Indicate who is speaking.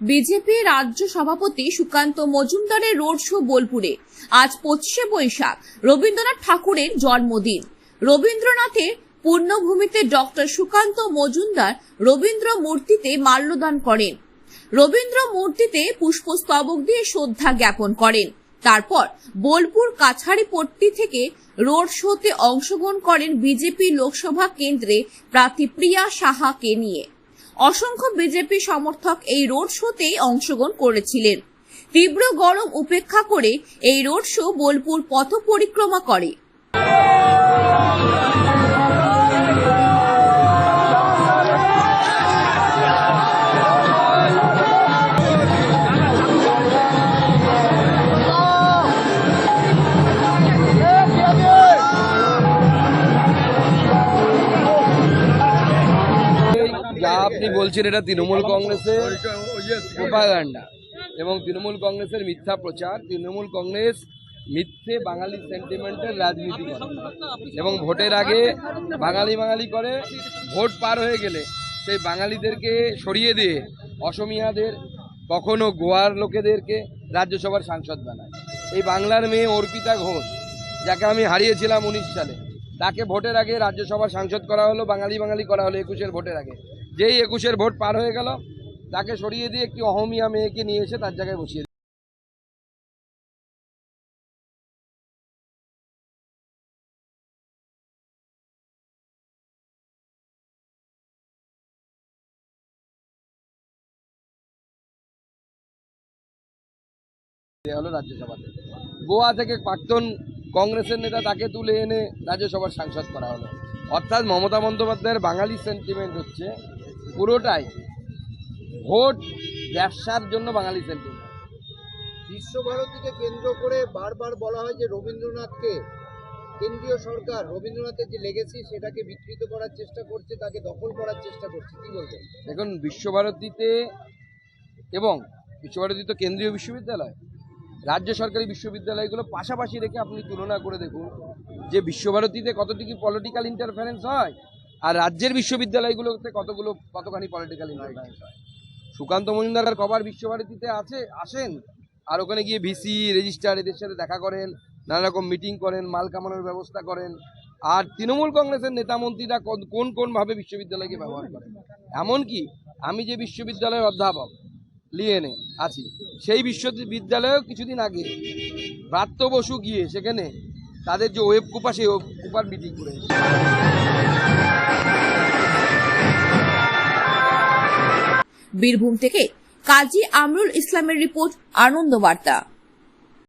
Speaker 1: BJP রাজ্য সভাপতি সুকান্ত মজুমদারের রোড শো বোলপুরে। আজ 25শে বৈশাখ, রবীন্দ্রনাথ ঠাকুরের জন্মদিন। রবীন্দ্রনাথের পূর্ণভূমিতে ডক্টর সুকান্ত মজুমদার রবীন্দ্র মূর্তিতে মাল্যদান করেন। রবীন্দ্র মূর্তিতে পুষ্পস্তবক দিয়ে শ্রদ্ধা জ্ঞাপন করেন। তারপর বোলপুর কাছাড়িপট্টি থেকে রোড শোতে অংশগ্রহণ করেন বিজেপি লোকসভা কেন্দ্রে প্রার্থী প্রিয়া সাহাকে নিয়ে। অসংখ্য বিজেপি সমর্থক এই রোড শোতেই অংশগ্রহণ করেছিলেন। তীব্র গরম উপেক্ষা করে এই রোড শো বোলপুর পথ পরিক্রমা করে।
Speaker 2: যা আপনি বলছেন এটা তৃণমূল কংগ্রেসের প্রোপাগান্ডা এবং তৃণমূল কংগ্রেসের মিথ্যা প্রচার। তৃণমূল কংগ্রেস মিথ্যে বাঙালি সেন্টিমেন্টের রাজনীতি করে এবং ভোটের আগে বাঙালি করে, ভোট পার হয়ে গেলে সেই বাঙালিদেরকে সরিয়ে দিয়ে অসমিয়াদের, কখনো গোয়ার লোকেদেরকে রাজ্যসভার সাংসদ বানায়। এই বাংলার মেয়ে অর্পিতা ঘোষ, যাকে আমি হারিয়েছিলাম 19 সালে, তাকে ভোটের আগে রাজ্যসভার সাংসদ করা হলো, বাঙালি করা হলো 21-এর ভোটের আগে। যেই 21-এর ভোট পার হয়ে গেল, তাকে সরিয়ে দিয়ে একটি অহমিয়া মেয়েকে নিয়ে এসে তার জায়গায় বসিয়ে দেওয়া হলো রাজ্যসভাতে। গোয়া থেকে প্রাক্তন কংগ্রেসের নেতা, তাকে তুলে এনে রাজ্যসভার সাংসদ করা হলো। অর্থাৎ মমতা বন্দ্যোপাধ্যায়ের বাঙালি সেন্টিমেন্ট হচ্ছে পুরোটাই ভোট ব্যবসার জন্য বাঙালি সেন্টিমেন্ট।
Speaker 3: বিশ্বভারতীকে কেন্দ্র করে বারবার বলা হয় যে রবীন্দ্রনাথকে কেন্দ্রীয় সরকার রবীন্দ্রনাথের যে লেগেসি সেটাকে বিকৃত করার চেষ্টা করছে, তাকে দখল করার চেষ্টা করছে, কি বলবেন?
Speaker 2: দেখুন, বিশ্বভারতীতে এবং বিশ্বভারতী তো কেন্দ্রীয় বিশ্ববিদ্যালয়, রাজ্য সরকারি বিশ্ববিদ্যালয়গুলো পাশাপাশি রেখে আপনি তুলনা করে দেখুন যে বিশ্বভারতীতে কতটুকু পলিটিক্যাল ইন্টারফারেন্স হয় আর রাজ্যের বিশ্ববিদ্যালয়গুলোতে কতখানি পলিটিক্যাল ইন্টারফারেন্স হয়। সুকান্ত মজুমদার কবার বিশ্বভারতীতে আসেন আর ওখানে গিয়ে ভিসি, রেজিস্ট্রার এদের সাথে দেখা করেন, নানা রকম মিটিং করেন, মাল কামানোর ব্যবস্থা করেন। আর তৃণমূল কংগ্রেসের নেতামন্ত্রীরা কোন বিশ্ববিদ্যালয়কে ব্যবহার করেন। এমনকি আমি যে বিশ্ববিদ্যালয়ের অধ্যাপক লিয়েনে আছি, সেই বিশ্ববিদ্যালয়েও কিছুদিন আগে ব্রাত্য বসু গিয়ে সেখানে তাদের যে ওয়েব কুপা, সেই ওয়েব কুপার মিটিং করে।
Speaker 1: বীরভূম থেকে কাজী আমরুল ইসলামের রিপোর্ট, আনন্দ বার্তা।